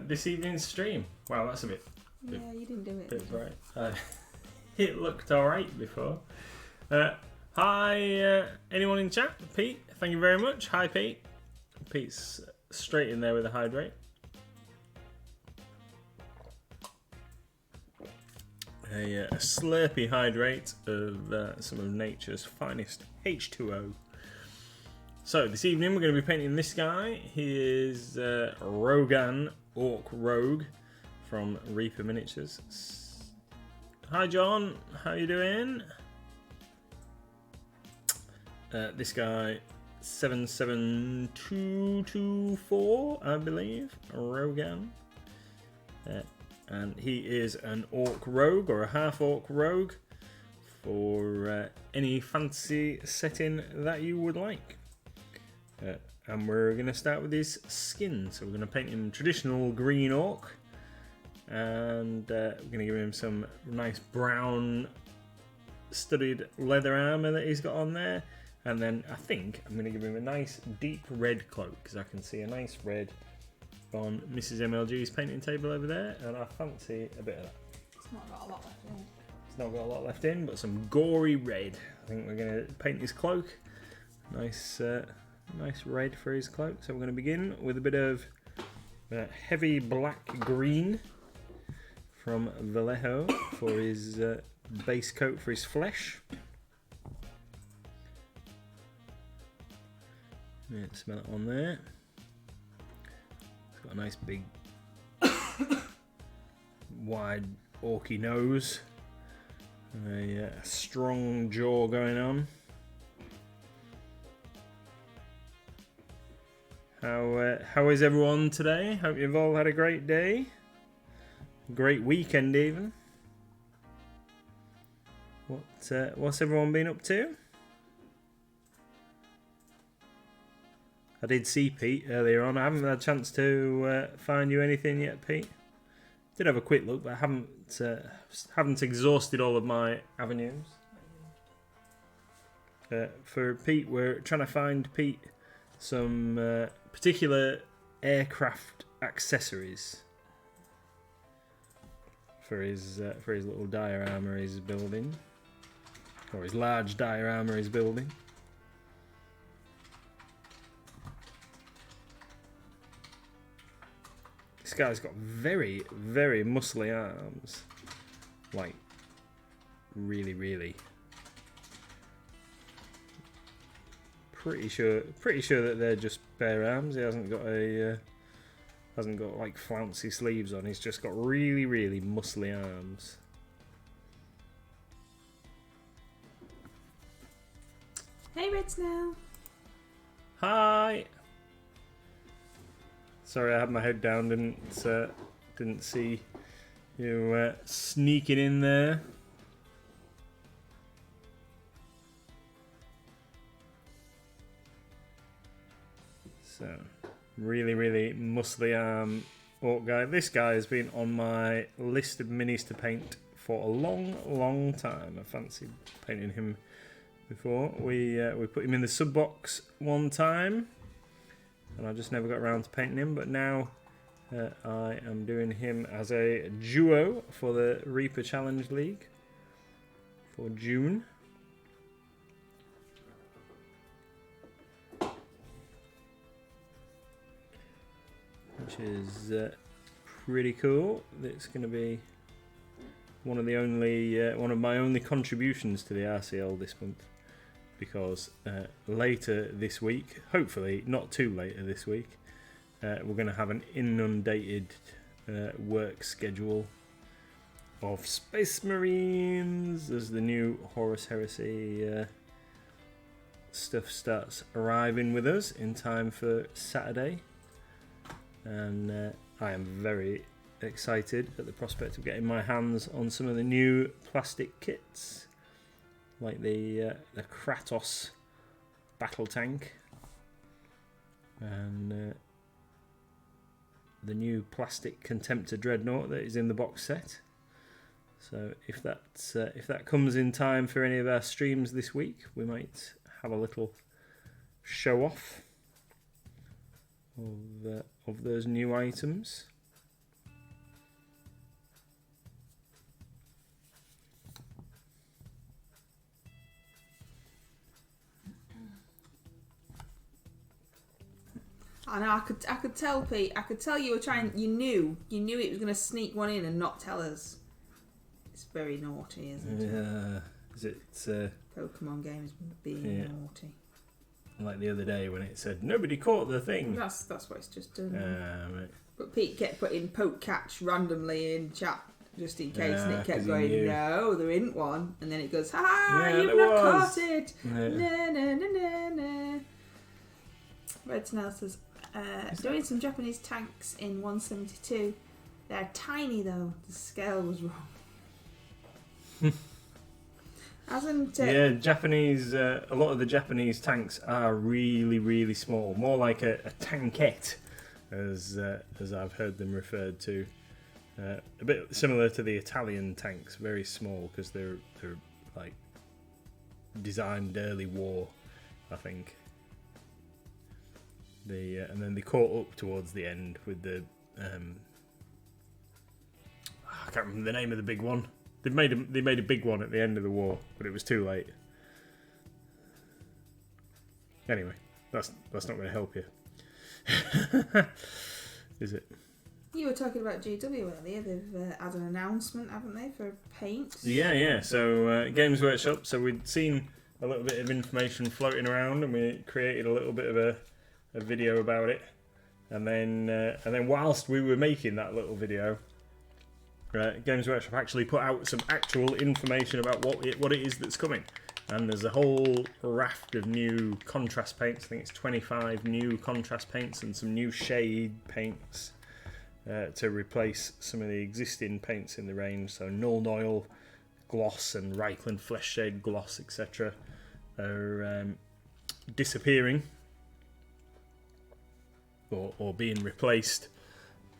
this evening's stream. Wow, that's a bit. Yeah, you didn't do it. Bit bright. It looked alright before. Hi, anyone in chat? Pete, thank you very much. Hi, Pete. Pete's straight in there with a hydrate. A slurpy hydrate of some of nature's finest H2O. So this evening we're going to be painting this guy. He is Rogan Orc Rogue from Reaper Miniatures. Hi John, how you doing? This guy 77224, I believe, Rogan. And he is an Orc Rogue or a half Orc Rogue for any fantasy setting that you would like. And we're going to start with his skin. So we're going to paint him traditional green orc. And we're going to give him some nice brown studded leather armour that he's got on there. And then I think I'm going to give him a nice deep red cloak, because I can see a nice red on Mrs. MLG's painting table over there. And I fancy a bit of that. It's not got a lot left in. It's not got a lot left in, but some gory red. I think we're going to paint his cloak. Nice red for his cloak. So we're going to begin with a bit of heavy black green from Vallejo for his base coat for his flesh. Yeah, smell it on there. It's got a nice big wide orky nose. A strong jaw going on. How is everyone today? Hope you've all had a great day. Great weekend even. What's everyone been up to? I did see Pete earlier on. I haven't had a chance to find you anything yet, Pete. Did have a quick look, but I haven't exhausted all of my avenues. For Pete, we're trying to find Pete some particular aircraft accessories for his little diorama he's building, or his large diorama he's building. This guy's got very, very muscly arms, like really, really. Pretty sure that they're just bare arms. He hasn't got like flouncy sleeves on. He's just got really, really muscly arms. Hey, Red Snail. Hi. Sorry, I had my head down. Didn't see you sneaking in there. So, really, really muscly arm orc guy. This guy has been on my list of minis to paint for a long, long time. I fancied painting him before. We put him in the sub box one time, and I just never got around to painting him. But now I am doing him as a duo for the Reaper Challenge League for June. Which is pretty cool. It's going to be one of my only contributions to the RCL this month, because later this week, hopefully not too later this week, we're going to have an inundated work schedule of Space Marines as the new Horus Heresy stuff starts arriving with us in time for Saturday. And I am very excited at the prospect of getting my hands on some of the new plastic kits, like the Kratos battle tank and the new plastic Contemptor Dreadnought that is in the box set. So if that comes in time for any of our streams this week, we might have a little show off of those new items. I know. I could tell, Pete. I could tell you were trying. You knew it was going to sneak one in and not tell us. It's very naughty, isn't it? Yeah. Is it? Pokemon games being naughty. Like the other day when it said nobody caught the thing. That's what it's just done. Right. But Pete kept putting poke catch randomly in chat just in case, and it kept 'cause going, no, there isn't one. And then it goes, Yeah, you've there not was. caught it. Yeah. Na na na na na. Red Snail says, doing some Japanese tanks in 172. They're tiny though. The scale was wrong. Hasn't it? Yeah, Japanese. A lot of the Japanese tanks are really, really small, more like a tankette, as I've heard them referred to. A bit similar to the Italian tanks, very small because they're like designed early war, I think. And then they caught up towards the end with the I can't remember the name of the big one. They made a big one at the end of the war, but it was too late. Anyway, that's not going to help you, is it? You were talking about GW earlier. They've had an announcement, haven't they, for paints? Yeah. So Games Workshop. So we'd seen a little bit of information floating around, and we created a little bit of a video about it. And then whilst we were making that little video, Games Workshop actually put out some actual information about what it is that's coming. And there's a whole raft of new contrast paints. I think it's 25 new contrast paints and some new shade paints to replace some of the existing paints in the range. So Null Oil Gloss and Reichland Flesh Shade Gloss, etc. are disappearing or being replaced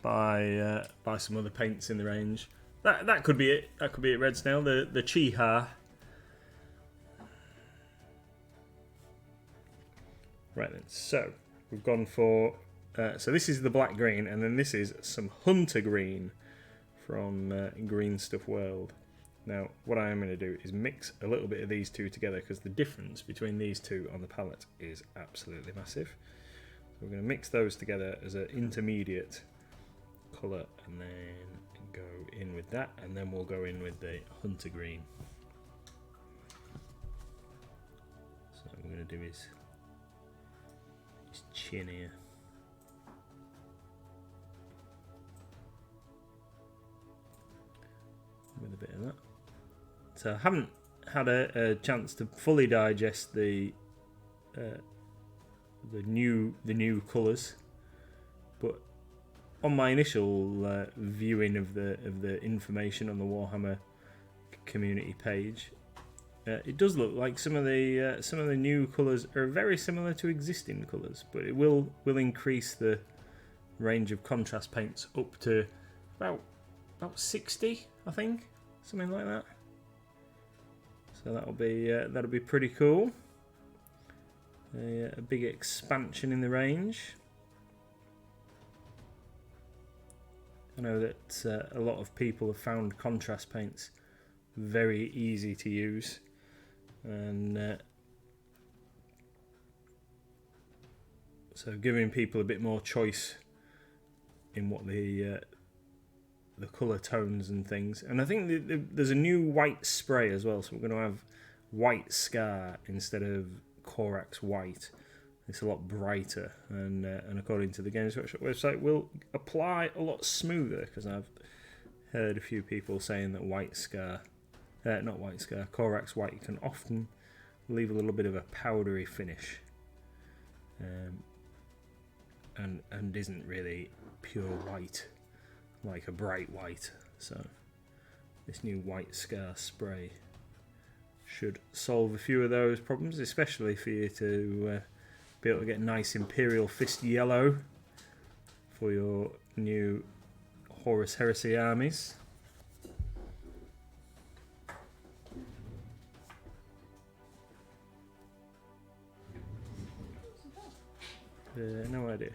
by some other paints in the range. That could be it. That could be it. Red Snail, the Chiha. Right then. So we've gone for. So this is the black green, and then this is some Hunter Green from Green Stuff World. Now, what I am going to do is mix a little bit of these two together because the difference between these two on the palette is absolutely massive. So we're going to mix those together as an intermediate colour and then go in with that, and then we'll go in with the Hunter Green. So what we're going to do is his chin here. With a bit of that. So I haven't had a chance to fully digest the new colours, but on my initial viewing of the information on the Warhammer community page, it does look like some of the new colours are very similar to existing colours, but it will increase the range of contrast paints up to about 60, I think, something like that. So that'll be pretty cool. A big expansion in the range. I know that a lot of people have found contrast paints very easy to use, and so giving people a bit more choice in what the colour tones and things. And I think there's a new white spray as well, so we're going to have white Scar instead of Corax White. It's a lot brighter, and according to the Games Workshop website, will apply a lot smoother, because I've heard a few people saying that Corax White can often leave a little bit of a powdery finish, and isn't really pure white like a bright white. So this new white Scar spray should solve a few of those problems, especially for you to be able to get nice Imperial Fist yellow for your new Horus Heresy armies. No idea.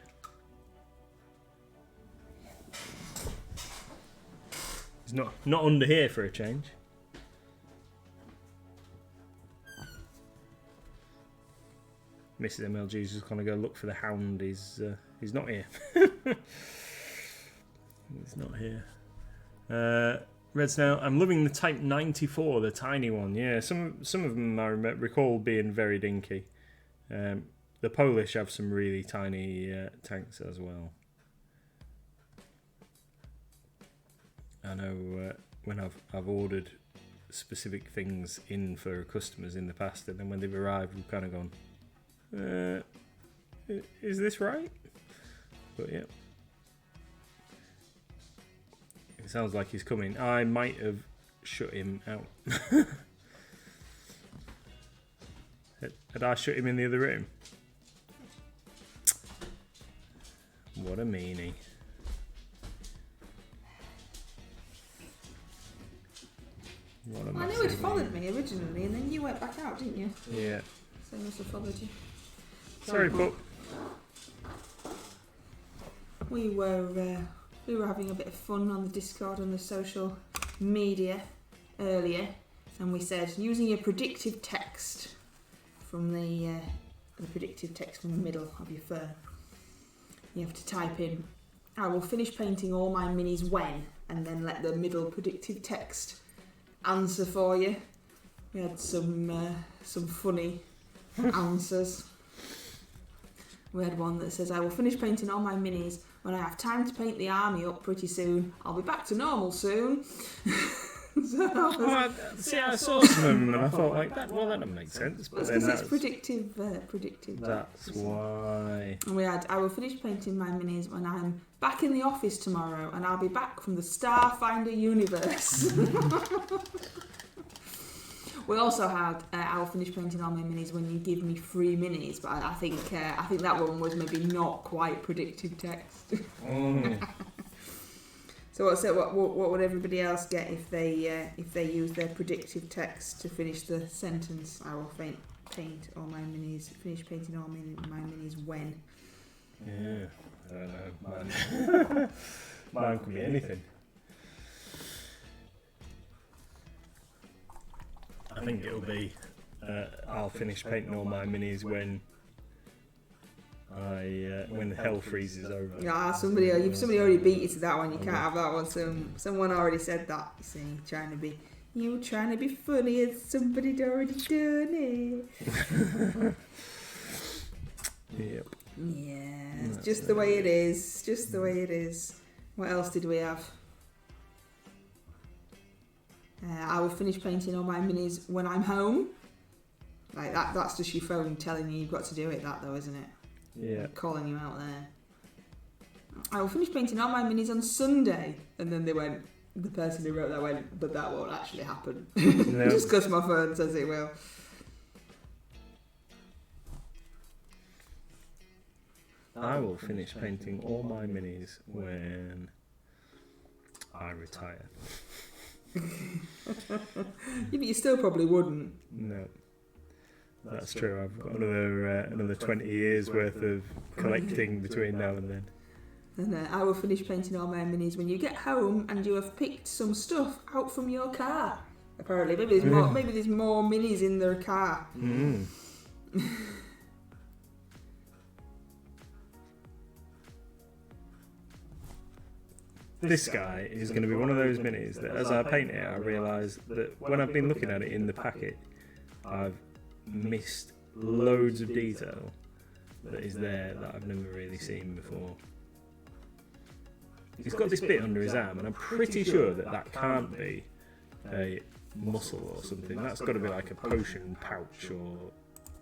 It's not under here for a change. Mrs. MLG's just gonna go look for the hound. He's not here. He's not here. Red Snail, I'm loving the Type 94, the tiny one. Yeah, some of them I recall being very dinky. The Polish have some really tiny tanks as well. I know when I've ordered specific things in for customers in the past, and then when they've arrived, we've kind of gone, is this right? But yeah. It sounds like he's coming. I might have shut him out. Had I shut him in the other room? What a meanie. I knew it followed me originally, and then you went back out, didn't you? Yeah. So it must have followed you. Sorry, pup. We were having a bit of fun on the Discord, on the social media earlier, and we said using a predictive text from the predictive text from the middle of your phone. You have to type in, I will finish painting all my minis when, and then let the middle predictive text answer for you. We had some funny answers. We had one that says, I will finish painting all my minis when I have time to paint the army up pretty soon. I'll be back to normal soon. I saw some of them and I thought, like, that doesn't make sense. But then it's predictive. That's why. And we had, I will finish painting my minis when I'm back in the office tomorrow, and I'll be back from the Starfinder universe. We also had, I will finish painting all my minis when you give me free minis, but I think that one was maybe not quite predictive text. So what would everybody else get if they use their predictive text to finish the sentence? I will paint all my minis. Finish painting all my minis when? Yeah, I don't know. Mine could be anything. I think it'll be I'll finish painting all my minis when the hell freezes over. Yeah, somebody already beat you to that one. You can't have that one. Someone already said that. You see, trying to be funny, and somebody'd already done it. Yep. Yeah, it's just the way it is. Just the way it is. What else did we have? I will finish painting all my minis when I'm home. Like that's just your phone telling you you've got to do it, that though, isn't it? Yeah. Calling you out there. I will finish painting all my minis on Sunday. And then the person who wrote that went, but that won't actually happen. No. Just because my phone says it will. I will finish painting all my minis when I retire. Yeah, but you still probably wouldn't. No. That's true. I've got another 20 years worth of collecting between now and then. And I will finish painting all my minis when you get home and you have picked some stuff out from your car. Apparently, maybe there's more minis in their car. Mm. This guy is going to be one of those minis that, as I paint it, I realise that when I've been looking at it in the packet, I've missed loads of detail that is there that I've never really seen before. He's got this bit under his arm, and I'm pretty sure that can't be a muscle or something. That's got to be like a potion pouch or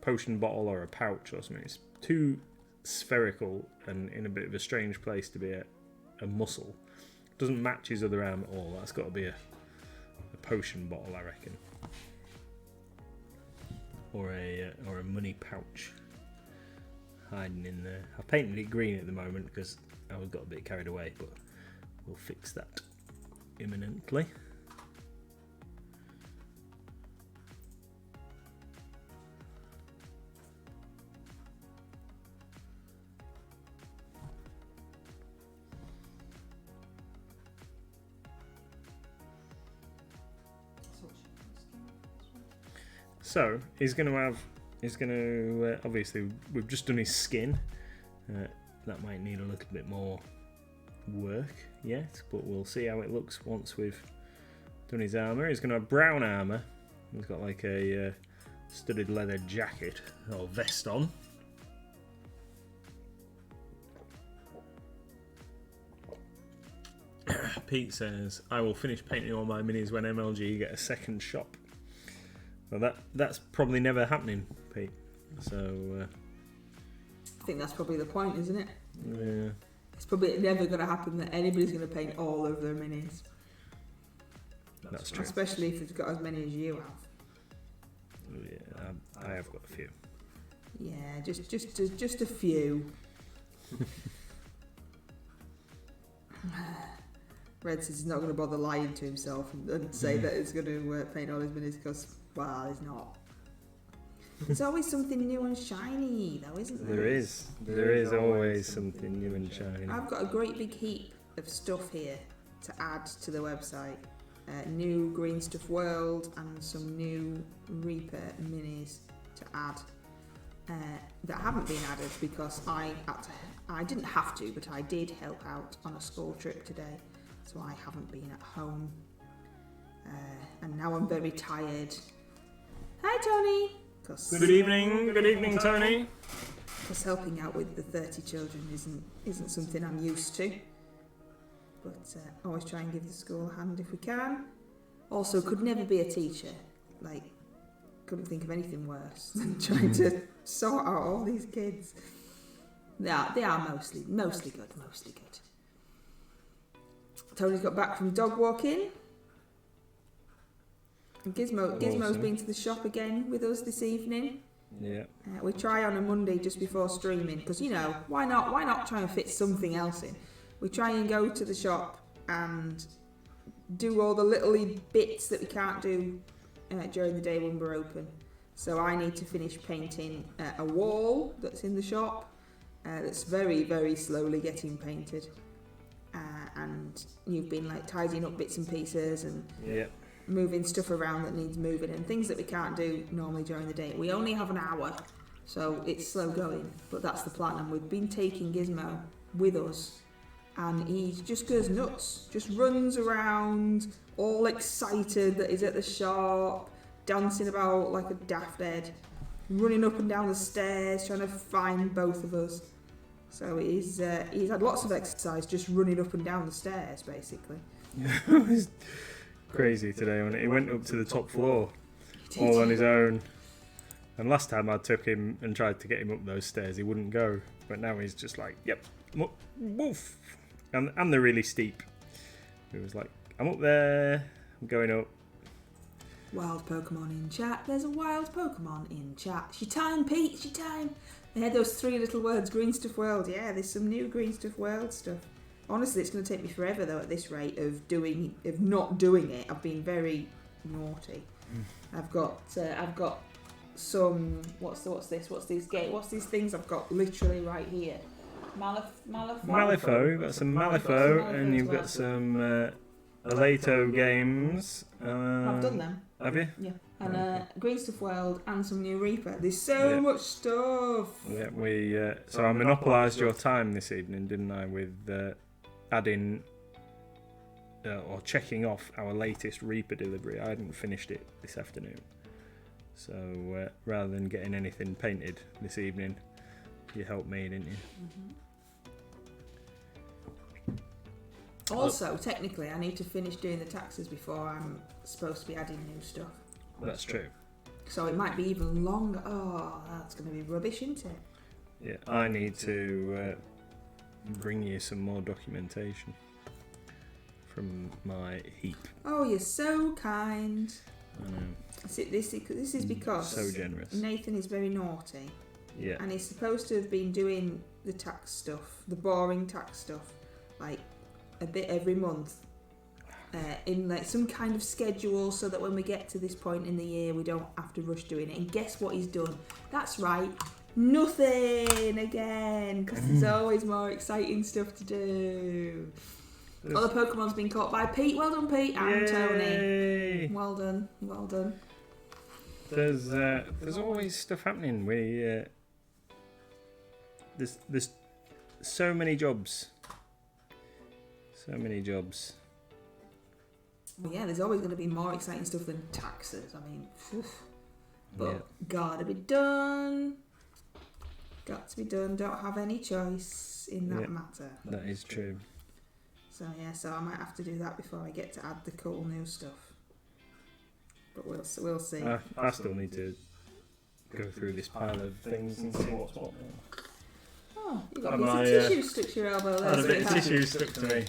potion bottle or a pouch or something. It's too spherical and in a bit of a strange place to be a muscle. Doesn't match his other arm at all. That's got to be a potion bottle, I reckon. Or a money pouch hiding in there. I've painted it green at the moment because I got a bit carried away, but we'll fix that imminently. So he's going to have is going to obviously we've just done his skin. That might need a little bit more work yet, but we'll see how it looks once we've done his armour. He's going to have brown armour. He's got like a studded leather jacket or vest on. Pete says, I will finish painting all my minis when MLG get a second shop. Well, that's probably never happening, Pete. So I think that's probably the point, isn't it? yeah. It's probably never going to happen that anybody's going to paint all of their minis. That's true. Especially if it's got as many as you have. Yeah, I have got a few. Yeah, just a few. Red says he's not going to bother lying to himself and say that he's going to paint all his minis because, well, he's not. There's always something new and shiny, though, isn't there? There is always something new and shiny. I've got a great big heap of stuff here to add to the website. New Green Stuff World and some new Reaper minis to add that haven't been added because I didn't have to, but I did help out on a school trip today, so I haven't been at home. And now I'm very tired. Hi, Tony. Good evening, Tony. Because helping out with the 30 children isn't something I'm used to. But always try and give the school a hand if we can. Also, could never be a teacher. Like, couldn't think of anything worse than trying to sort out all these kids. They are mostly good. Tony's got back from dog walking. And Gizmo's been to the shop again with us this evening. Yeah. We try on a Monday just before streaming because, you know, why not try and fit something else in? We try and go to the shop and do all the little bits that we can't do during the day when we're open. So I need to finish painting a wall that's in the shop that's very, very slowly getting painted. And you've been like tidying up bits and pieces and moving stuff around that needs moving and things that we can't do normally during the day. We only have an hour, so it's slow going, but that's the plan. And we've been taking Gizmo with us, and he just goes nuts, just runs around, all excited that he's at the shop, dancing about like a daft head, running up and down the stairs, trying to find both of us. So he's had lots of exercise just running up and down the stairs, basically. It was crazy today when he went up to the top floor all on his own. And last time I took him and tried to get him up those stairs, he wouldn't go. But now he's just like, yep, I'm up, woof. And they're really steep. He was like, I'm up there, I'm going up. Wild Pokemon in chat. There's a wild Pokemon in chat. She time, Pete, she time. They had those 3 little words, Green Stuff World. Yeah, there's some new Green Stuff World stuff. Honestly, it's going to take me forever though at this rate of not doing it. I've been very naughty. I've got some what's these things I've got literally right here. Malifaux. You've got some Malifaux and you've got some Aleto games. I've done them. Have you? Yeah. And Green Stuff World and some new Reaper. There's so much stuff. Yeah, so I monopolised your time this evening, didn't I, with adding or checking off our latest Reaper delivery. I hadn't finished it this afternoon. So rather than getting anything painted this evening, you helped me, didn't you? Mm-hmm. Also, technically, I need to finish doing the taxes before I'm supposed to be adding new stuff. That's true. So it might be even longer. Oh, that's going to be rubbish, isn't it? Yeah, I need to bring you some more documentation from my heap. Oh, you're so kind. I know. This is because so generous. Nathan is very naughty. Yeah. And he's supposed to have been doing the tax stuff, the boring tax stuff, like a bit every month. In like some kind of schedule so that when we get to this point in the year we don't have to rush doing it. And guess what he's done? That's right, nothing again, because there's always more exciting stuff to do. All the Pokemon's been caught by Pete. Well done, Pete. And Yay. Tony. Well done. There's always stuff happening. There's so many jobs. So many jobs. Well, yeah, there's always going to be more exciting stuff than taxes. I mean, but gotta be done. Got to be done. Don't have any choice in that matter. That is true. So yeah, so I might have to do that before I get to add the cool new stuff. But we'll see. I still need to go through this pile of things and see what's what. Oh, you got a piece of tissue stuck to your elbow there. I had a bit of tissue stuck to me.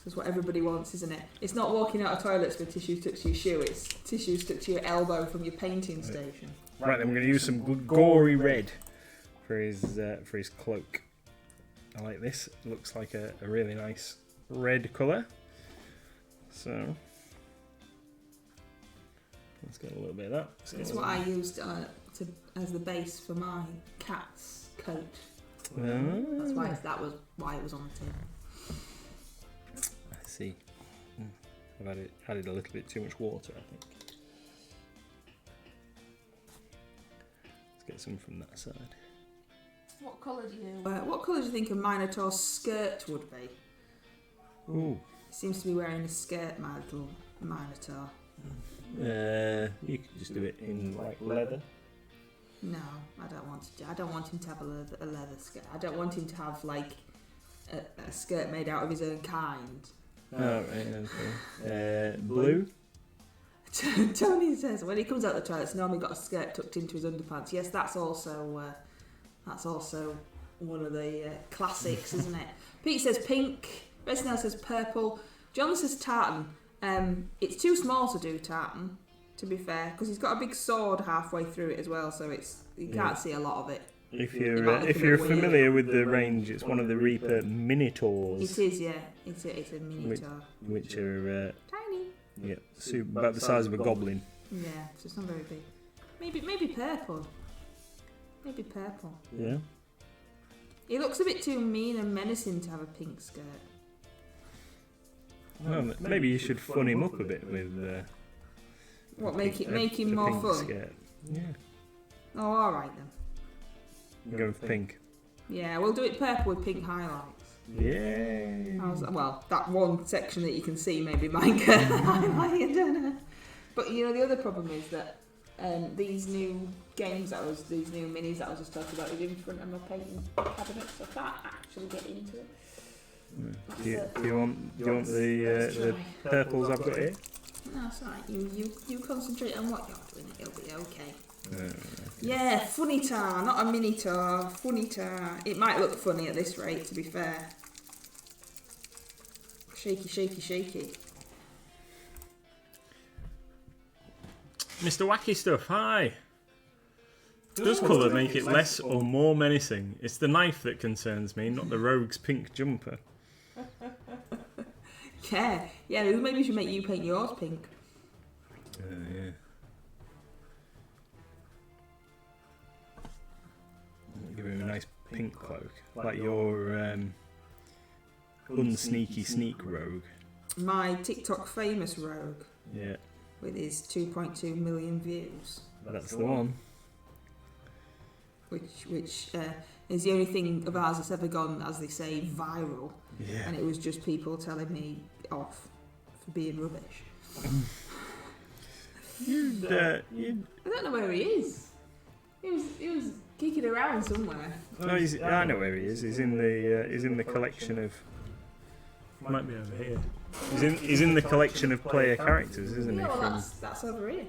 That's what everybody wants, isn't it? It's not walking out of toilets with tissue stuck to your shoe. It's tissue stuck to your elbow from your painting station. Right, then we're going to use some good gory red for his cloak. I like this. It looks like a really nice red colour. So let's get a little bit of that. It's what I used as the base for my cat's coat. That's why that was why it was on the tin. I see. I've added a little bit too much water, I think. Let's get some from that side. What colour do you think a Minotaur's skirt would be? Ooh. He seems to be wearing a skirt, my little Minotaur. You could just do it in like leather. No, I don't want to. I don't want him to have a leather skirt. I don't want him to have like a skirt made out of his own kind. Oh, right, okay. Blue? Tony says when he comes out the toilet, it's normally got a skirt tucked into his underpants. Yes, that's also one of the classics, isn't it? Pete says pink. Besnell says purple. John says tartan. It's too small to do tartan, to be fair, because he's got a big sword halfway through it as well, so you can't see a lot of it. If you're familiar with the range, it's one of the Reaper Minotaurs. It is, yeah. It's a Minotaur. Which are tiny. Yeah, about the size of a goblin. Yeah, so it's not very big. Maybe purple. Maybe purple. Yeah. He looks a bit too mean and menacing to have a pink skirt. Well, maybe you should fun him up a bit with. Make him more fun? Skirt. Yeah. Oh, all right then. I'm going for pink. Yeah, we'll do it purple with pink highlights. Yeah. Well, that one section that you can see maybe might get highlighted, I don't know. But you know, the other problem is that these new these new minis that I was just talking about, is in front of my painting cabinet, so I can't actually get into it. Do you want the purples I've got here? No, it's alright. You concentrate on what you're doing. It'll be okay. Yeah, funny tar, not a mini tar. Funny tar. It might look funny at this rate, to be fair. Shaky, shaky, shaky. Mr. Wacky Stuff, hi. Does colour make it less or more menacing? It's the knife that concerns me, not the rogue's pink jumper. Yeah, maybe we should make you paint yours pink. Yeah. Give him a nice pink cloak, like your unsneaky sneak rogue. My TikTok famous rogue. Yeah. With his 2.2 million views. That's the one. Which is the only thing of ours that's ever gone, as they say, viral. Yeah. And it was just people telling me off for being rubbish. I don't know where he is. He was kicking around somewhere. Oh, I know where he is. He's in the collection of. Might be over here. He's in the collection of player characters, isn't he? Yeah, well, that's over here.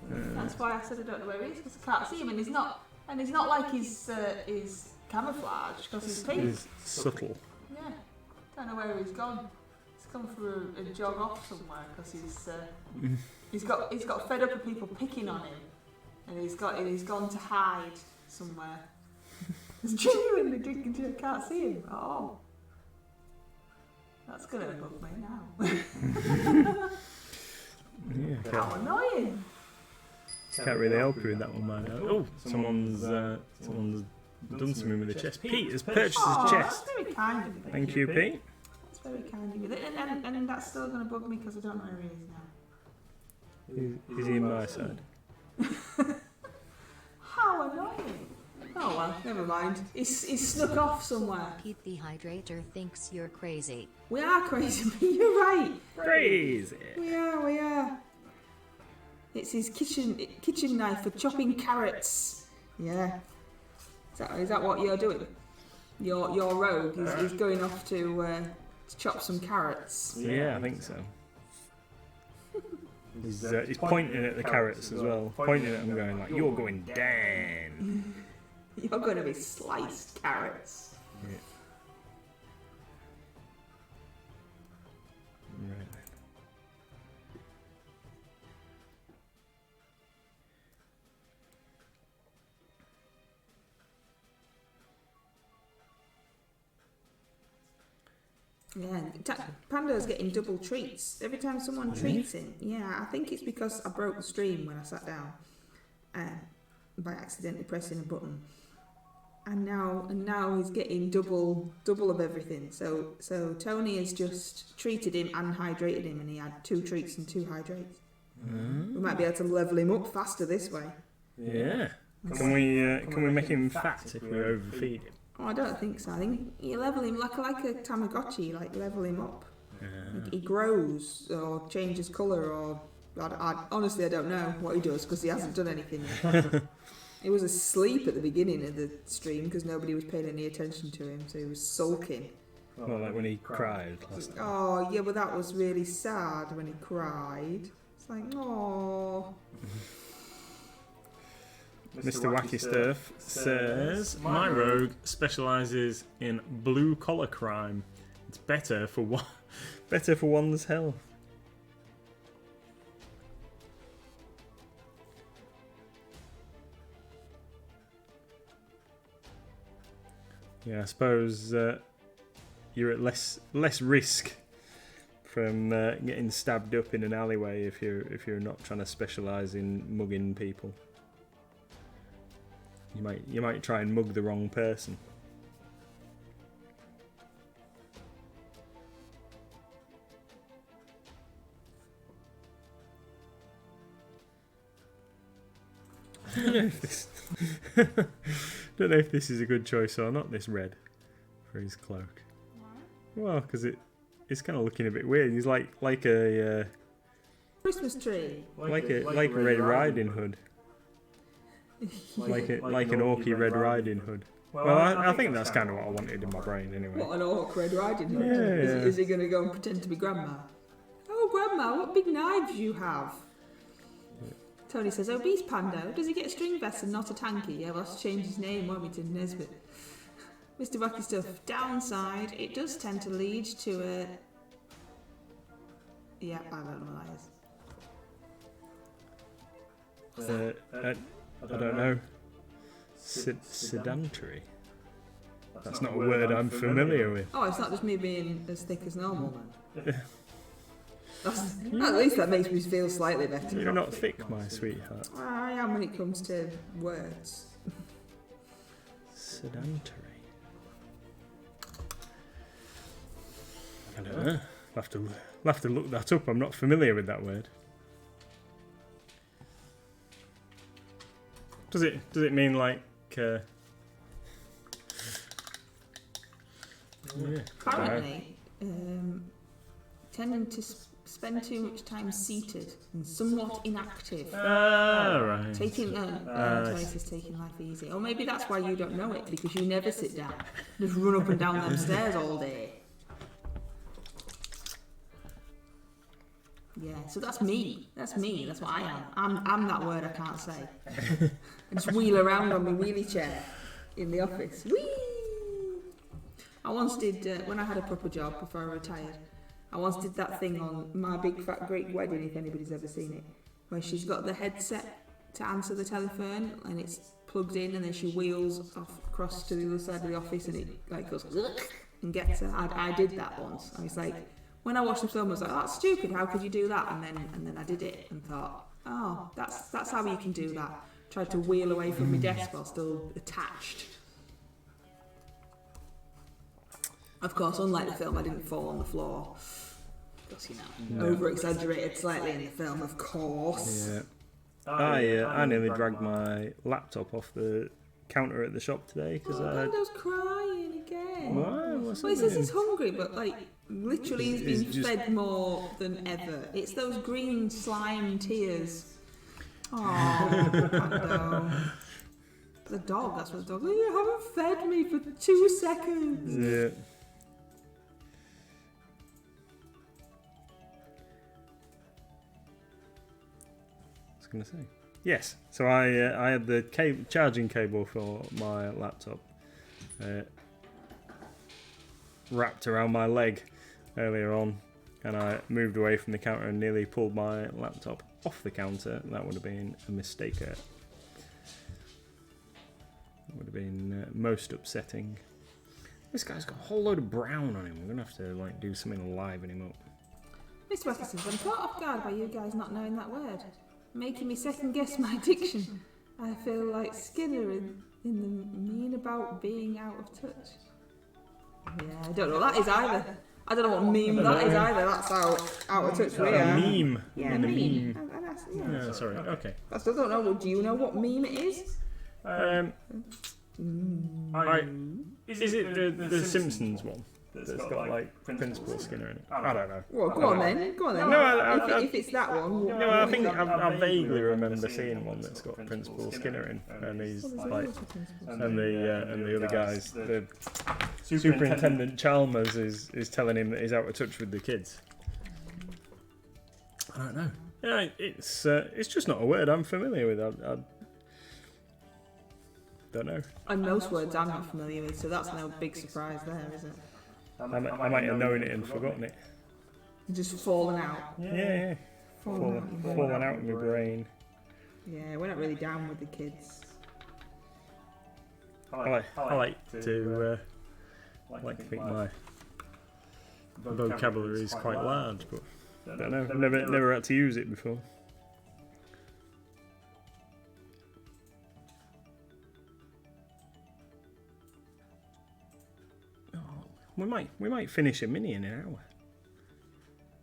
That's why I said I don't know where he is, because I can't see him, and he's not like he's camouflage, because he's pink. He's subtle. Yeah, don't know where he's gone. He's gone for a jog off somewhere, because he's got fed up of people picking on him, and he's gone to hide somewhere. He's genuinely drinking tea. I can't see him. Oh. That's going to bug me now. Yeah, how annoying. Can't really help you with that one, man. Oh, someone's done something with the chest. Pete has purchased his chest. That's very kind of you. Thank you, Pete. That's very kind of you. And that's still going to bug me because I don't know where he is now. Is he in my side? How annoying! Oh well, never mind. He's snuck off somewhere. Pete the Hydrator thinks you're crazy. We are crazy, but you're right. Crazy! We are. It's his kitchen knife for chopping carrots. Yeah. Is that what you're doing? Your rogue is going off to chop some carrots. Yeah, I think so. He's pointing at the carrots as well. Pointing at them going like, you're going down. You're going to be sliced carrots. Yeah. Right then. Yeah, Pando's getting double treats. Every time someone treats him. Yeah, I think it's because I broke the stream when I sat down by accidentally pressing a button. And now he's getting double of everything. So Tony has just treated him and hydrated him, and he had 2 treats and 2 hydrates. We might be able to level him up faster this way. Yeah. Can we make him fat if we overfeed him? Oh, I don't think so. I think you level him like a Tamagotchi, like level him up. Like he grows or changes colour, or honestly I don't know what he does because he hasn't done anything yet. He was asleep at the beginning of the stream because nobody was paying any attention to him, so he was sulking. Well, like when he cried last time. Oh yeah, but that was really sad when he cried. It's like, oh. Mr. Wacky Stuff says, my rogue specialises in blue collar crime. It's better for one's health. Yeah, I suppose you're at less risk from getting stabbed up in an alleyway if you're not trying to specialise in mugging people. You might try and mug the wrong person. I don't know if this is a good choice or not. This red for his cloak. Well, because it's kind of looking a bit weird. He's like a Christmas tree. like a Red Riding Hood. like an orky Red Riding Hood. Well, I think that's kind of what I wanted in my brain anyway. What, an orc Red Riding Hood? Yeah. Is he going to go and pretend to be Grandma? Oh, Grandma, what big knives you have. Tony says, obese Pando, does he get a string vest and not a tanky? Yeah, we'll have to change his name, won't we, to Nesbitt. Mr. Wacky Stuff, downside, it does tend to lead to a... Yeah, I don't know what that is. I don't know. Sedentary. That's not a word I'm familiar with. Oh, it's not just me being as thick as normal then. At least that makes me feel slightly better. You're not thick, my sweetheart. I am when it comes to words. Sedentary. I don't know. I'll have to look that up. I'm not familiar with that word. Does it mean like? Yeah. Apparently, tending to spend too much time seated and somewhat inactive. Right. Taking Tony says taking life easy. Or maybe that's why you don't know it, because you never sit down. Just run up and down them stairs all day. Yeah, so that's me. That's me. That's what I am. I'm that word I can't say. I just wheel around on my wheelie chair in the office. Whee! I once did, when I had a proper job before I retired, I once did that thing on My Big Fat Greek Wedding, if anybody's ever seen it, where she's got the headset to answer the telephone and it's plugged in, and then she wheels off across to the other side of the office and it like goes and gets her. I did that once. I was like, when I watched the film, I was like, oh, that's stupid, how could you do that? And then I did it and thought, oh, that's how you can do that. Tried to wheel away from my desk while still attached. Of course, unlike the film, I didn't fall on the floor. Because, over-exaggerated slightly in the film, of course. Yeah. I nearly dragged my laptop off the counter at the shop today because Pando's crying again. Why? What's Well, he says happening? he's hungry, but literally he's been fed more than ever. It's those green slime tears. Oh, Pando. The dog, that's what the dog. You haven't fed me for 2 seconds. Yeah. Going to say yes. So I had the charging cable for my laptop wrapped around my leg earlier on, and I moved away from the counter and nearly pulled my laptop off the counter. That would have been a mistake. That would have been most upsetting. This guy's got a whole load of brown on him. We're gonna have to do something to liven him up. Mr. Weston says, I'm caught off guard by you guys not knowing that word, making me second guess my diction. I feel like Skinner in the mean about being out of touch. Yeah, I don't know what that is either. I don't know what meme that is either. That's out of touch we A are. meme. Yeah, meme. Yeah. Sorry. Okay. I still don't know. Do you know what meme it is? Is it the Simpsons one that's got Principal Skinner in it? I don't know. Well, go on then. Go on then. No, if it's that one. No, I think I vaguely remember seeing one that's got Principal Skinner in, and he's and the other guys, the Superintendent Chalmers is telling him that he's out of touch with the kids. I don't know. Yeah, it's just not a word I'm familiar with. I don't know. And most words I'm not familiar with, so that's no big surprise there, is it? I might have known it and forgotten it. Just fallen out. Yeah. Fallen out of my brain. Yeah, we're not really down with the kids. I like to think my vocabulary is quite large, but I don't know. I've never had to use it before. We might finish a mini in an hour.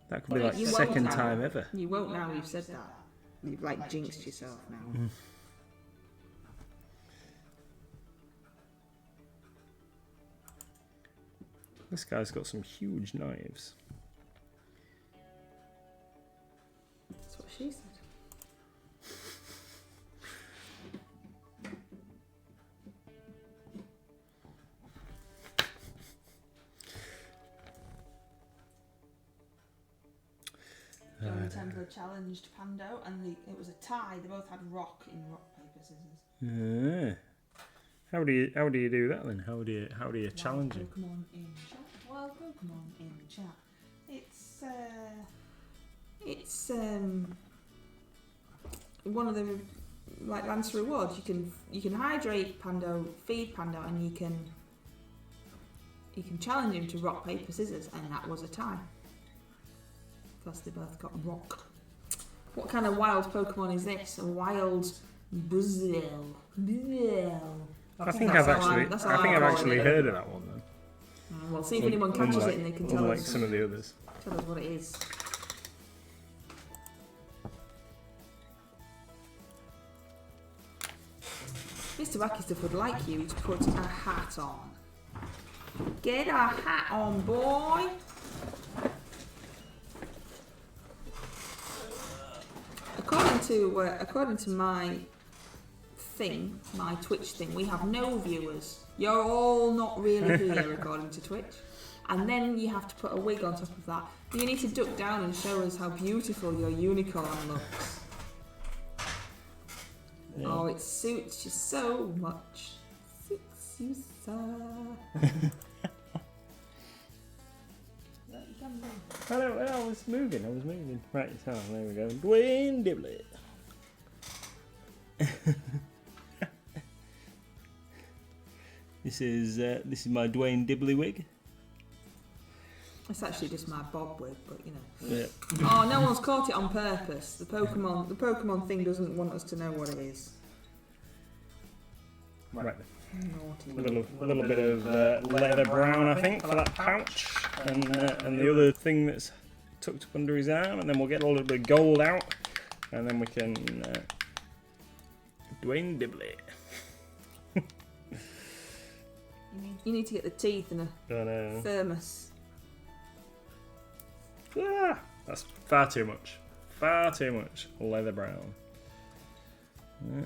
That could be like the second time ever. You won't now you've said that. You've jinxed yourself now. This guy's got some huge knives. That's what she said. Nintendo challenged Pando, and it was a tie. They both had rock in rock paper scissors. How do you do that then? How do you challenge him? Pokemon in chat. Wild Pokemon in chat. It's one of the Lance rewards. You can hydrate Pando, feed Pando, and you can challenge him to rock paper scissors, and that was a tie. Because they both got rock. What kind of wild Pokemon is this? A wild Brazil. I think I've actually heard of that one then. Well, see if anyone catches it and they can tell unlike us. some of the others. Tell us what it is. Mr. Wacky Stuff would like you to put a hat on. Get a hat on, boy. According to my thing, my Twitch thing, we have no viewers. You're all not really here, according to Twitch. And then you have to put a wig on top of that. You need to duck down and show us how beautiful your unicorn looks. Yeah. Oh, it suits you so much. Suits you, sir. I was moving. Right, so there we go. Dwayne Dibley. This is my Dwayne Dibley wig. It's actually just my bob wig, but you know. Yeah. Oh, no one's caught it on purpose. The Pokemon thing doesn't want us to know what it is. Right. Naughty. A little bit of leather brown, I think, for that pouch, and the other thing that's tucked up under his arm, and then we'll get a little bit of gold out, and then we can Dwayne Dibley. You need to get the teeth in a thermos. Ah, that's far too much. Far too much leather brown. Yeah.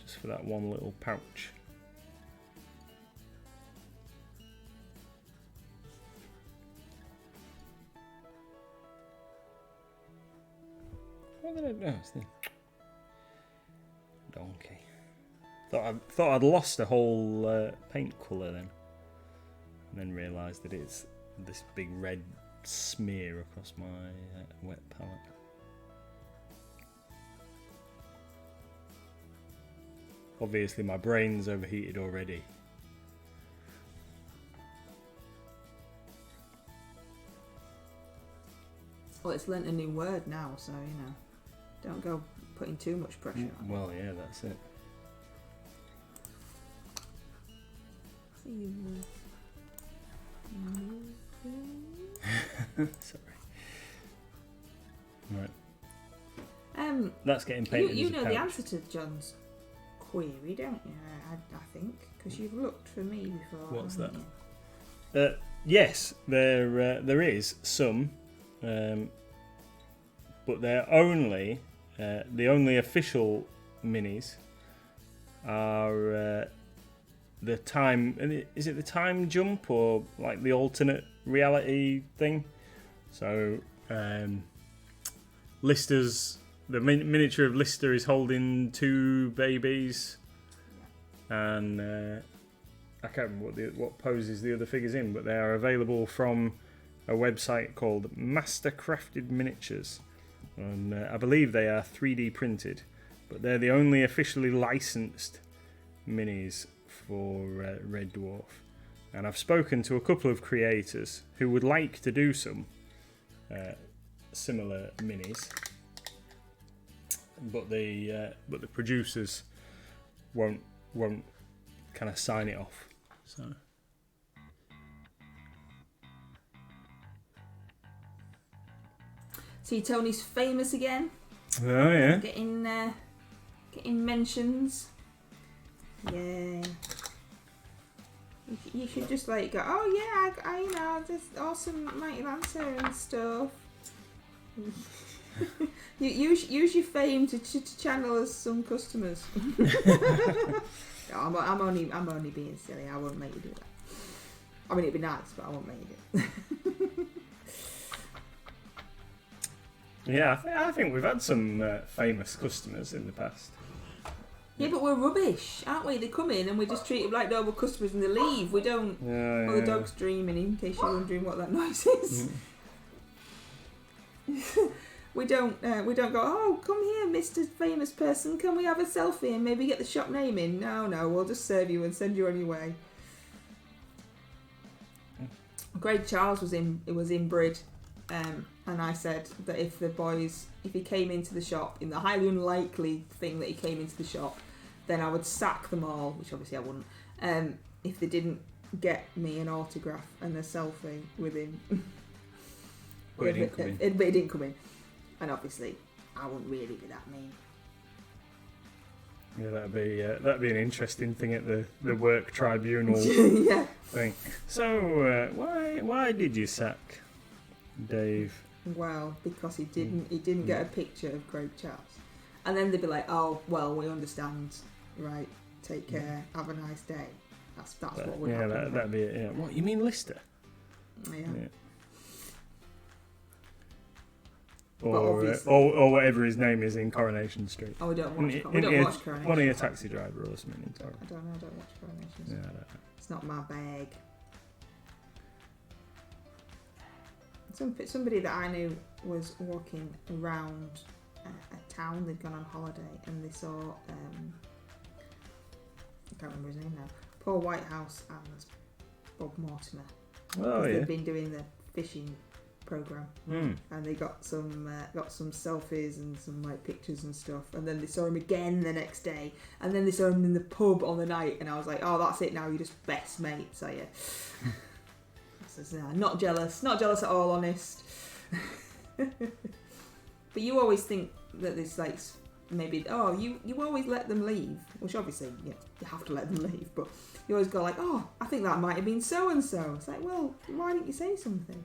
Just for that one little pouch. What did I do? It's the donkey. Thought I'd lost a whole paint colour then. And then realised that it's this big red smear across my wet palette. Obviously my brain's overheated already. Well, it's learnt a new word now, so, you know, don't go putting too much pressure on it. Well, yeah, that's it. Sorry. Right. That's getting painted. You as a know pouch. the answer to John's query, don't you? I think, because you've looked for me before. What's haven't that? you? Yes, there is some, but they're only the only official minis are the time. Is it the time jump or like the alternate reality thing? So Lister's the miniature of Lister is holding two babies, and I can't remember what poses the other figures in, but they are available from a website called Mastercrafted Miniatures, and I believe they are 3D printed, but they're the only officially licensed minis for Red Dwarf. And I've spoken to a couple of creators who would like to do some similar minis, but the producers won't kind of sign it off. So See, Tony's famous again. oh yeah, Getting mentions. Yeah. You should just like go, oh yeah, I you know, this awesome Mighty Lancer and stuff. You use your fame to channel us some customers. No, I'm only being silly. I won't make you do that. I mean, it'd be nice, but I won't make you do it. yeah. I think we've had some famous customers in the past. Yeah, but we're rubbish, aren't we? They come in and we just treat them like normal customers and they leave. We don't. Yeah, Oh, the dog's dreaming, in case you're wondering what that noise is. We don't go, oh, come here, Mr. Famous Person, can we have a selfie and maybe get the shop name in? No, we'll just serve you and send you on your way. Greg Charles was in Brid, and I said that if he came into the shop, in the highly unlikely thing that he came into the shop, then I would sack them all, which obviously I wouldn't, if they didn't get me an autograph and a selfie with him. But it didn't come in. But it didn't come in. And obviously, I wouldn't really be that mean. Yeah, that'd be an interesting thing at the work tribunal Yeah. thing. So why did you sack Dave? Well, because he didn't get a picture of Greg Charles. And then they'd be like, oh, well, we understand. Right, take care, have a nice day. That's what would happen. Yeah, that'd be it. Yeah. What, you mean Lister? Yeah. Or whatever his name is in Coronation Street. Oh, we don't watch Coronation. One of your taxi driver or something in Coronation. I don't know, I don't watch Coronation Street. Yeah, I don't know. It's not my bag. Somebody that I knew was walking around a town. They'd gone on holiday and they saw, I can't remember his name now, Paul Whitehouse and Bob Mortimer. Oh, yeah. They've been doing the fishing program, Mm. and they got some selfies and some like pictures and stuff, and then they saw him again the next day, and then they saw him in the pub on the night, and I was like, oh, that's it now, you're just best mates, are you? I says, nah, not jealous at all, honest. But you always think that there's like maybe, oh, you always let them leave, which obviously you have to let them leave, but you always go like, oh, I think that might have been so and so. It's like, well, why didn't you say something?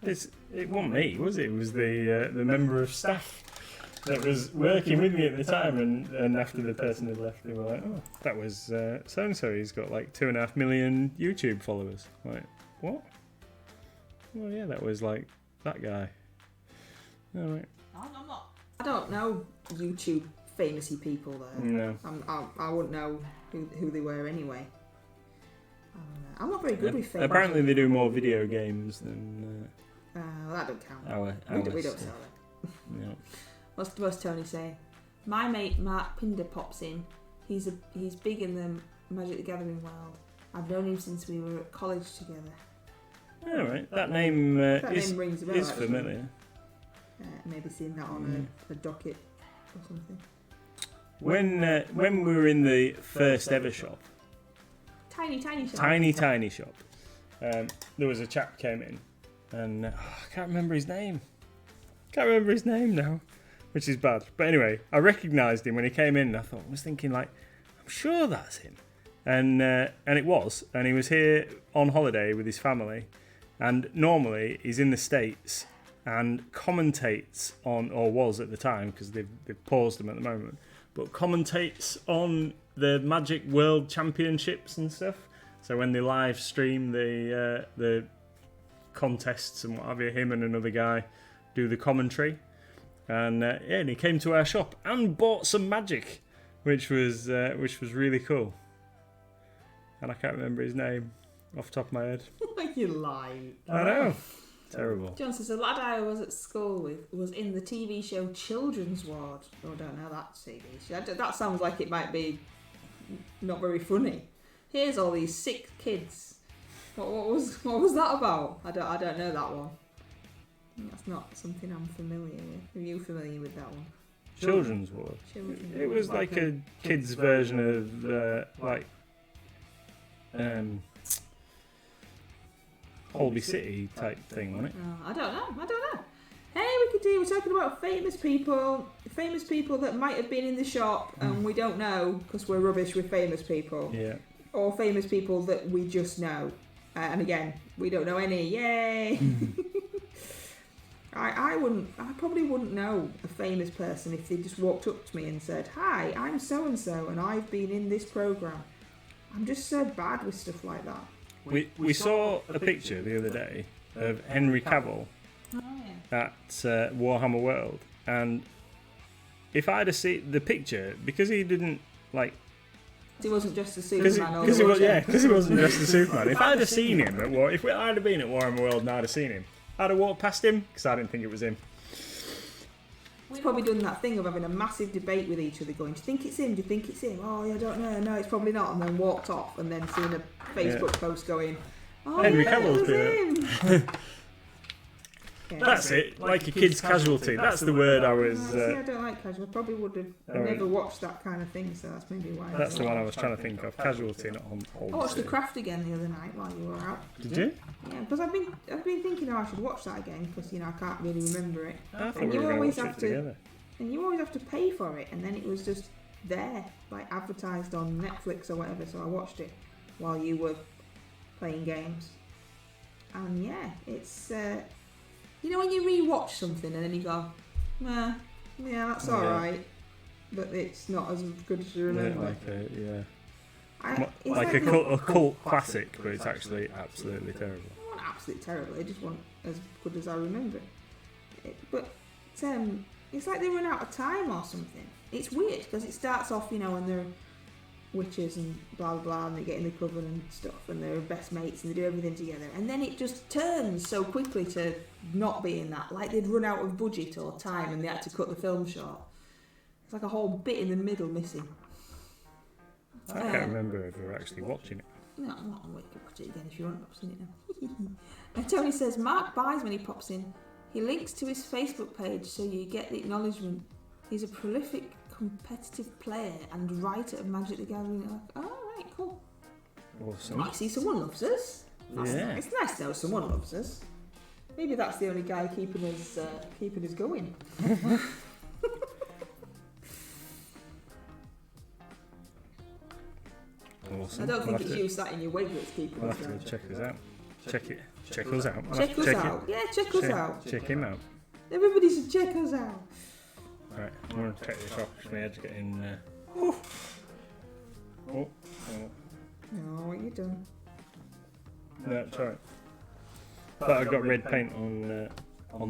It wasn't me, was it? It was the member of staff that was working with me at the time, and after the person had left, they were like, oh, that was so and so. He's got like 2.5 million YouTube followers. Like, what? Well, yeah, that was like that guy. All right. I'm not. I don't know YouTube famousy people though. No. I wouldn't know who they were anyway. I don't know. I'm not very good with famous. Apparently, they do more video games than. Well, that don't count. We don't sell it. No. What's Tony say? My mate Mark Pinder pops in. He's big in the Magic the Gathering world. I've known him since we were at college together. All right, that name name rings a bell, is actually. familiar. Maybe seen that on a docket or something. When we were in the first ever shop, Tiny shop. tiny shop, there was a chap came in, and I can't remember his name. Now, which is bad. But anyway, I recognised him when he came in. And I was thinking like, I'm sure that's him, and it was. And he was here on holiday with his family, and normally he's in the States and commentates on, or was at the time because they've paused them at the moment, but commentates on the Magic World Championships and stuff. So when they live stream the contests and what have you, him and another guy do the commentary, and and he came to our shop and bought some Magic, which was really cool. And I can't remember his name off the top of my head. You lie. I know. Terrible. John says, the lad I was at school with was in the TV show Children's Ward. Oh, I don't know that TV show. That sounds like it might be not very funny. Here's all these sick kids. What was that about? I don't know that one. That's not something I'm familiar with. Are you familiar with that one? Children's Ward. It was like a kids' version of Holby City type thing, wasn't it? I don't know. Hey, we're talking about famous people that might have been in the shop and we don't know because we're rubbish with famous people. Yeah. Or famous people that we just know. And again, we don't know any. Yay! I probably wouldn't know a famous person if they just walked up to me and said, "Hi, I'm so and so, and I've been in this program." I'm just so bad with stuff like that. We saw a picture the other day of Henry Cavill at Warhammer World, and if I'd have seen the picture, because he didn't like. He wasn't just a Superman. Because he wasn't just a Superman. If I'd have seen him at if I'd have been at Warhammer World and I'd have seen him, I'd have walked past him because I didn't think it was him. We've probably done that thing of having a massive debate with each other, going, "Do you think it's him? Do you think it's him? Oh, yeah, I don't know. No, it's probably not." And then walked off, and then seeing a Facebook post going, "Oh, Henry yeah, Cavill's it was him." That's it, like a kid's casualty. That's the word I was. See, I don't like casual. I probably would have never watched that kind of thing, so that's maybe why. That's the one I was trying to think of. Casualty, not on. I watched The Craft again the other night while you were out. Did you? Yeah, because I've been thinking, I should watch that again because I can't really remember it. I thought we were going to watch it together. And you always have to pay for it, and then it was just there, like advertised on Netflix or whatever. So I watched it while you were playing games, and yeah, it's. When you re-watch something and then you go, nah, yeah, that's alright, but it's not as good as you remember. Like a cult classic, but it's actually absolutely terrible. Not absolutely terrible, it just wasn't as good as I remember it. But it's like they run out of time or something. It's weird because it starts off, and they're witches and blah blah blah, and they get in the coven and stuff, and they're best mates and they do everything together, and then it just turns so quickly to not being that, like they'd run out of budget or time and they had to cut the film short. It's like a whole bit in the middle missing. I can't remember ever actually watching it. No, not on Wake Up Watch It again if you want. I've seen it now. Tony says Mark buys when he pops in. He links to his Facebook page so you get the acknowledgement. He's a prolific competitive player and writer of Magic the Gathering. Like, oh, right, cool. Awesome. I see someone loves us. Yeah. It's nice to know someone loves us. Maybe that's the only guy keeping us going. Awesome. I don't think it's you sat in your wig that's keeping We'll us have going. to check us out. Check us out. We'll Check have to us out. Yeah, check us out. Check him out. Everybody should check us out. Right, I'm going to take this off because my head's getting... Oh. No, what you done? No, it's alright. But I got red paint on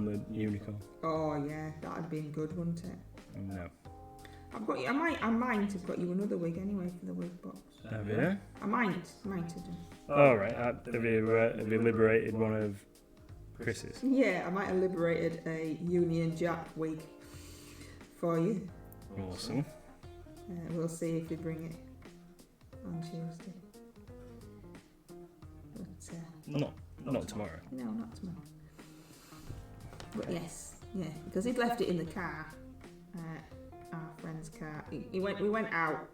the unicorn. Oh yeah, that'd have been good, wouldn't it? No. I've got you. I might have got you another wig anyway for the wig box. Have you? I might have done. Alright, have you liberated one of Chris's? Yeah, I might have liberated a Union Jack wig for you. Awesome. We'll see if we bring it on Tuesday. But Not tomorrow. no, not tomorrow. But yes, yeah, because he'd left it in the car, our friend's car. We went out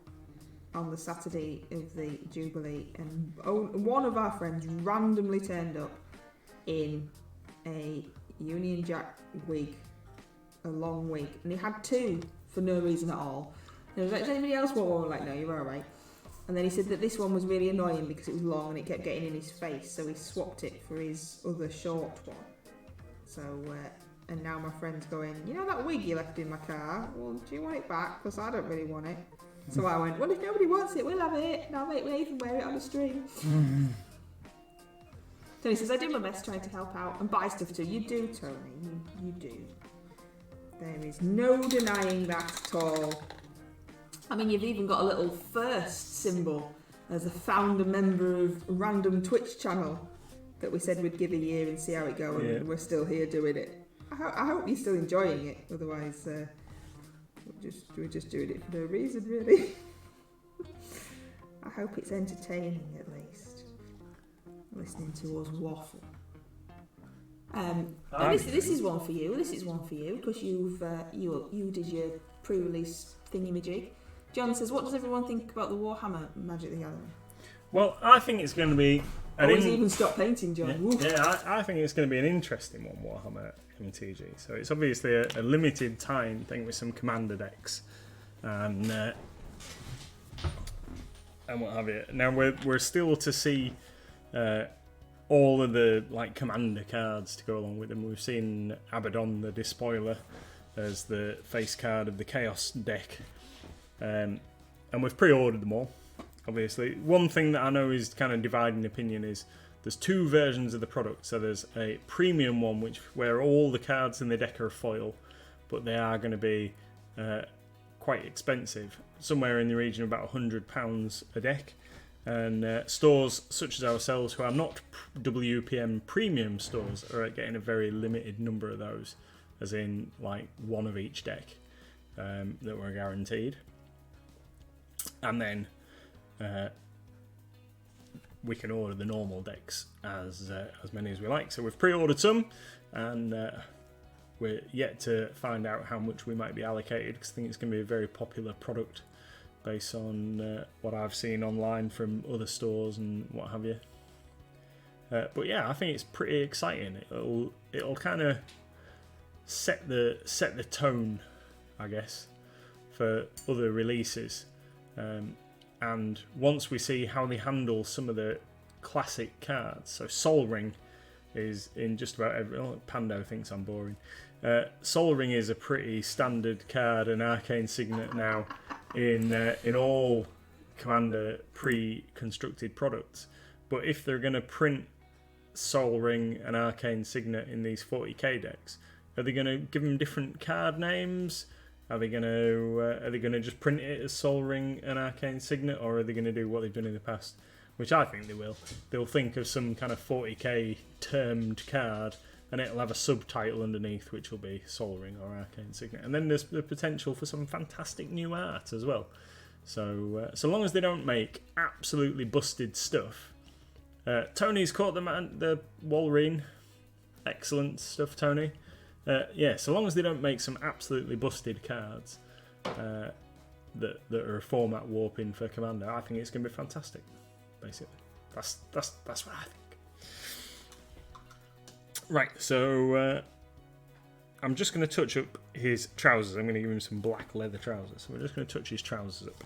on the Saturday of the Jubilee, and one of our friends randomly turned up in a Union Jack wig, a long wig, and he had two for no reason at all. And I was like, does anybody else want one? We were like, no, you're alright. And then he said that this one was really annoying because it was long and it kept getting in his face, so he swapped it for his other short one. So, and now my friend's going, you know that wig you left in my car? Well, do you want it back? Because I don't really want it. So I went, well, if nobody wants it, we'll have it. And I'll make Nathan wear it on the stream. Tony says, I do my best trying to help out and buy stuff too. You do, Tony. You do. There is no denying that at all. I mean, you've even got a little first symbol as a founder member of a random Twitch channel that we said we'd give a year and see how it goes, and we're still here doing it. I hope you're still enjoying it, otherwise we're just doing it for no reason, really. I hope it's entertaining, at least. Listening to us waffle. This is one for you. This is one for you, because you did your pre-release thingy-majig. John says, what does everyone think about the Warhammer Magic the Gathering? Well, I think it's going to be... He's even stopped painting, John. I think it's going to be an interesting one, Warhammer MTG. So it's obviously a limited time thing with some commander decks. And what have you. Now, we're still to see all of the commander cards to go along with them. We've seen Abaddon the Despoiler as the face card of the Chaos deck. And we've pre-ordered them all, obviously. One thing that I know is kind of dividing opinion is there's two versions of the product. So there's a premium one, where all the cards in the deck are foil, but they are going to be quite expensive, somewhere in the region of about £100 a deck. And stores such as ourselves, who are not WPM premium stores, are getting a very limited number of those, as in one of each deck that we're guaranteed. And then we can order the normal decks as many as we like. So we've pre-ordered some, and we're yet to find out how much we might be allocated, because I think it's going to be a very popular product based on what I've seen online from other stores and what have you. But yeah, I think it's pretty exciting. It'll kind of set the tone, I guess, for other releases. And once we see how they handle some of the classic cards, so Sol Ring is in just about every... Pando thinks I'm boring. Sol Ring is a pretty standard card, an Arcane Signet now in all Commander pre-constructed products. But if they're going to print Sol Ring and Arcane Signet in these 40k decks, are they going to give them different card names? Are they going to just print it as Sol Ring and Arcane Signet, or are they going to do what they've done in the past? Which I think they will. They'll think of some kind of 40k termed card, and it'll have a subtitle underneath, which will be Sol Ring or Arcane Signet. And then there's the potential for some fantastic new art as well. So so long as they don't make absolutely busted stuff. Tony's caught the Walreen. Excellent stuff, Tony. Yeah, so long as they don't make some absolutely busted cards that are a format warping for Commander, I think it's going to be fantastic. Basically, that's what I think. Right, so I'm just going to touch up his trousers. I'm going to give him some black leather trousers. So we're just going to touch his trousers up.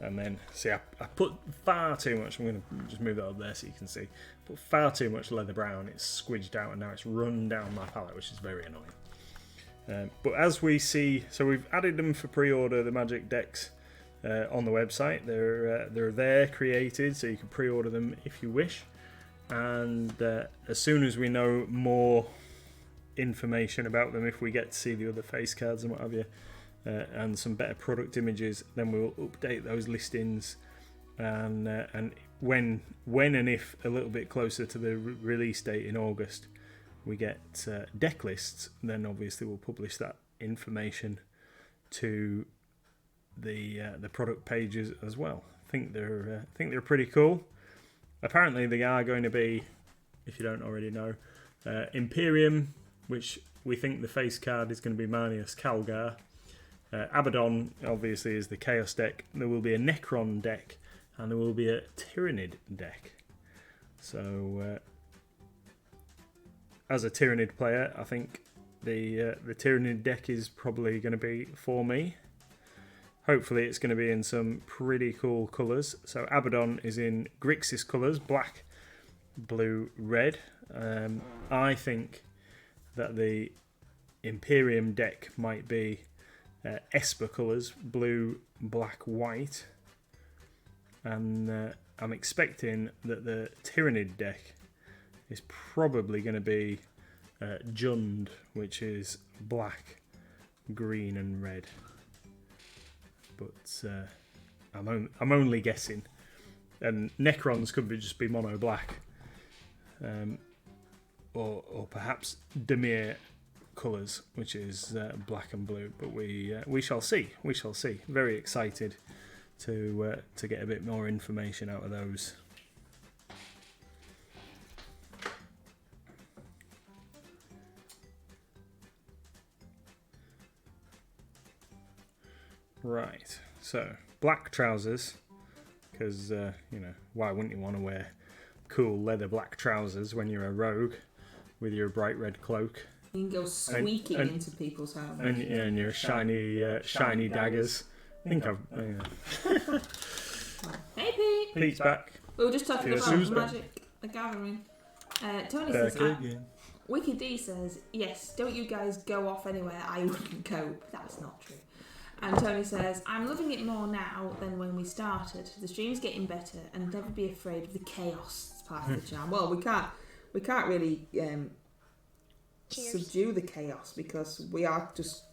And then, see, I put far too much. I'm going to just move that up there so you can see. Put far too much leather brown. It's squidged out and now it's run down my palette, which is very annoying. But as we see, so we've added them for pre-order, the Magic decks on the website. They're there, created, so you can pre-order them if you wish. And as soon as we know more information about them, if we get to see the other face cards and what have you, and some better product images, then we'll update those listings, and when and if a little bit closer to the release date in August we get deck lists, then obviously we'll publish that information to the product pages as well. I think they're pretty cool. Apparently they are going to be, if you don't already know, Imperium, which we think the face card is going to be Marneus Calgar. Abaddon obviously is the Chaos deck. There will be a Necron deck and there will be a Tyrannid deck. So as a Tyrannid player, I think the Tyrannid deck is probably going to be for me. Hopefully it's going to be in some pretty cool colours. So Abaddon is in Grixis colours, black, blue, red. I think that the Imperium deck might be Esper colours, blue, black, white, and I'm expecting that the Tyrannid deck is probably going to be Jund, which is black, green and red, but I'm only guessing, and Necrons could just be mono black, or perhaps Dimir colours, which is black and blue, but we shall see. Very excited to get a bit more information out of those. Right, so black trousers, because why wouldn't you want to wear cool leather black trousers when you're a rogue with your bright red cloak? You can go squeaking into people's homes. And your shiny daggers. I think I've... Hey, Pete! Pete's back. We were just talking about Sue's Magic the Gathering. Tony says, Wiki D says, yes, don't you guys go off anywhere, I wouldn't cope. That's not true. And Tony says, I'm loving it more now than when we started. The stream's getting better and never be afraid of the chaos. It's part of the charm. Well, we can't really... subdue the chaos because we are just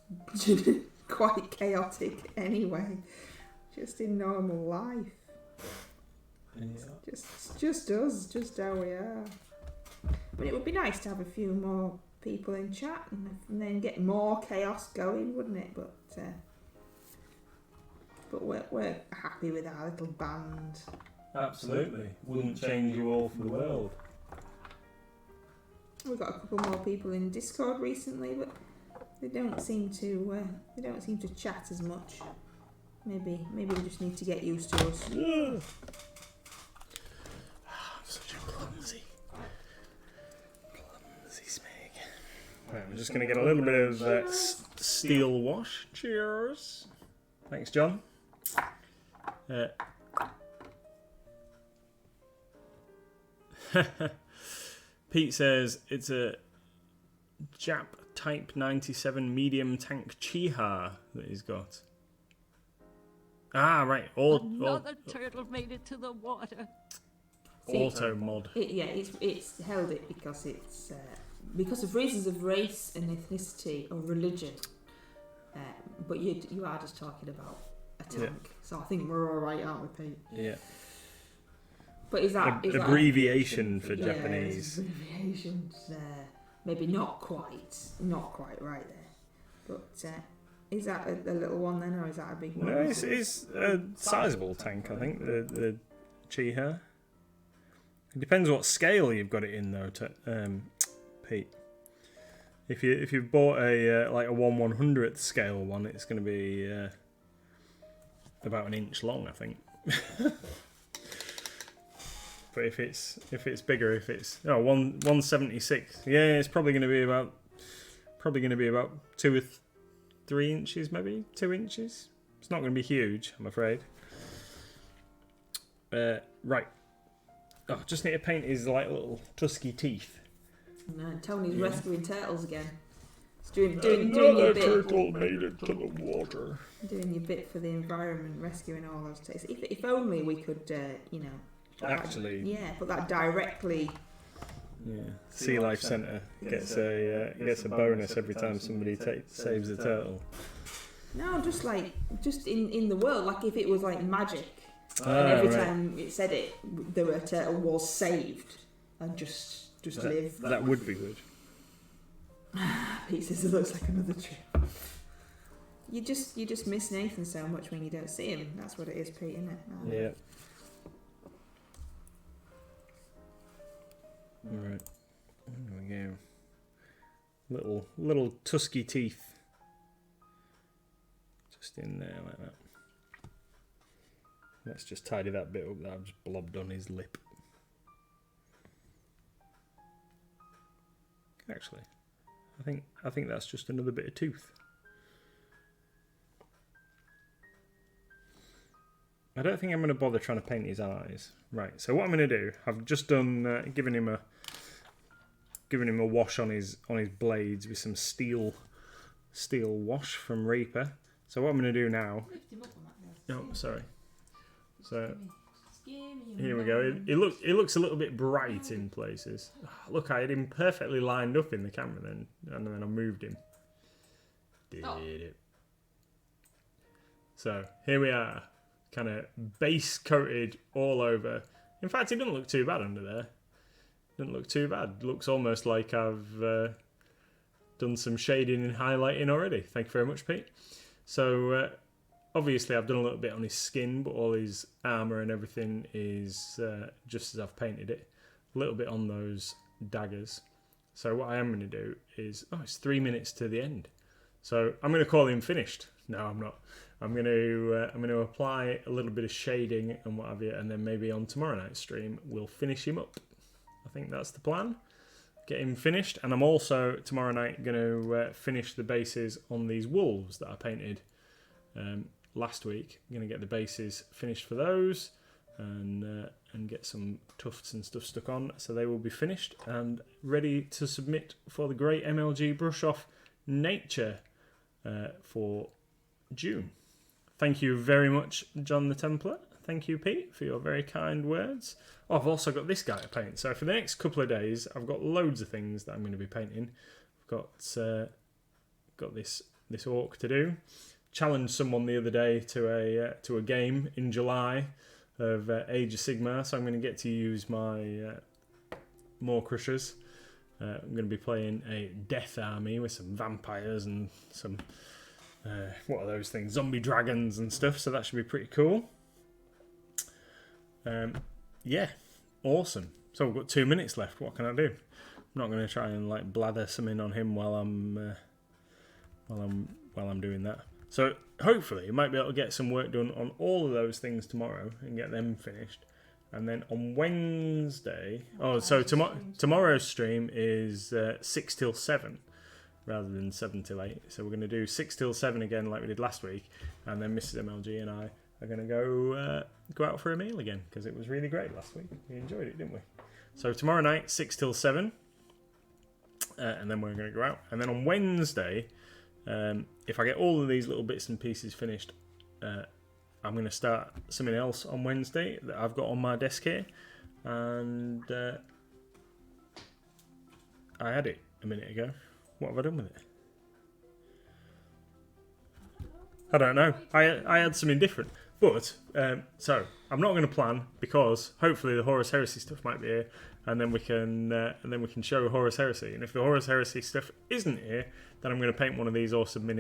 quite chaotic anyway, just in normal life. Yeah. Just us, just how we are. But it would be nice to have a few more people in chat and then get more chaos going, wouldn't it? But we're happy with our little band. Absolutely, wouldn't change you all for the world. We've got a couple more people in Discord recently, but they don't seem to chat as much. Maybe they just need to get used to us. I'm such a clumsy smeg. Right, I'm just going to get a little bit of steel wash. Cheers. Thanks, John. Pete says it's a Jap Type 97 medium tank Chiha that he's got. Ah, right. Another turtle made it to the water. Auto mod. It's held it because it's because of reasons of race and ethnicity or religion. But you are just talking about a tank, yeah. So I think we're all right, aren't we, Pete? Yeah. But is that abbreviation for Japanese? Abbreviations, maybe not quite right there. But Is that a little one then, or is that a big one? No, it's a sizable tank, I think, the Chiha. It depends what scale you've got it in, though, Pete. If you've bought a like a 1/100th scale one, it's going to be about an inch long, I think. But if it's bigger, if it's 176, yeah, it's probably going to be about 2 or 3 inches, maybe 2 inches. It's not going to be huge, I'm afraid. Right. Oh, just need to paint his like little tusky teeth. No, Tony's rescuing turtles again. It's doing your bit. Turtle made it to the water. Doing your bit for the environment, rescuing all those turtles. If only we could, Actually, put that directly. Yeah, Sea Life Centre gets a bonus every time somebody saves a turtle. No, just in the world, like if it was like magic, and every time it said it, the turtle was saved and just live. That would be good. Pete says it looks like another tree. You just miss Nathan so much when you don't see him. That's what it is, Pete, isn't it? Oh. Yeah. Alright. There we go. Little tusky teeth. Just in there like that. Let's just tidy that bit up that I've just blobbed on his lip. Actually, I think that's just another bit of tooth. I don't think I'm going to bother trying to paint his eyes. Right, so what I'm going to do, I've just done giving him a wash on his blades with some steel wash from Reaper. So what I'm going to do now... Oh, sorry. So here we go. It looks a little bit bright in places. Look, I had him perfectly lined up in the camera then, and then I moved him. Did it? So here we are, kind of base coated all over. In fact, it doesn't look too bad under there. Doesn't look too bad. Looks almost like I've done some shading and highlighting already. Thank you very much, Pete. So obviously I've done a little bit on his skin, but all his armour and everything is just as I've painted it. A little bit on those daggers. So what I am going to do is... Oh, it's 3 minutes to the end. So I'm going to call him finished. No, I'm not. I'm going to apply a little bit of shading and what have you, and then maybe on tomorrow night's stream we'll finish him up. I think that's the plan. Get him finished, and I'm also tomorrow night going to finish the bases on these wolves that I painted last week. I'm going to get the bases finished for those, and get some tufts and stuff stuck on, so they will be finished and ready to submit for the Great MLG Brush Off Nature for June. Thank you very much, John the Templar. Thank you, Pete, for your very kind words. Oh, I've also got this guy to paint. So for the next couple of days, I've got loads of things that I'm going to be painting. I've got this orc to do. Challenged someone the other day to a game in July of Age of Sigmar, so I'm going to get to use my Maw Crushers. I'm going to be playing a Death Army with some vampires and some what are those things? Zombie dragons and stuff. So that should be pretty cool. Yeah, awesome. So we've got 2 minutes left. What can I do? I'm not going to try and like blather something on him while I'm doing that. So hopefully you might be able to get some work done on all of those things tomorrow and get them finished. And then on Wednesday, tomorrow's stream is 6 till 7 rather than 7 till 8. So we're going to do 6 till 7 again like we did last week, and then Mrs. MLG and I are going to go out for a meal again because it was really great last week. We enjoyed it, didn't we? So tomorrow night 6 till 7, and then we're going to go out. And then on Wednesday, if I get all of these little bits and pieces finished, I'm going to start something else on Wednesday that I've got on my desk here, and I had it a minute ago. What have I done with it? I don't know. I had something different. But, so, I'm not going to plan, because hopefully the Horus Heresy stuff might be here, and then we can show Horus Heresy. And if the Horus Heresy stuff isn't here, then I'm going to paint one of these awesome minis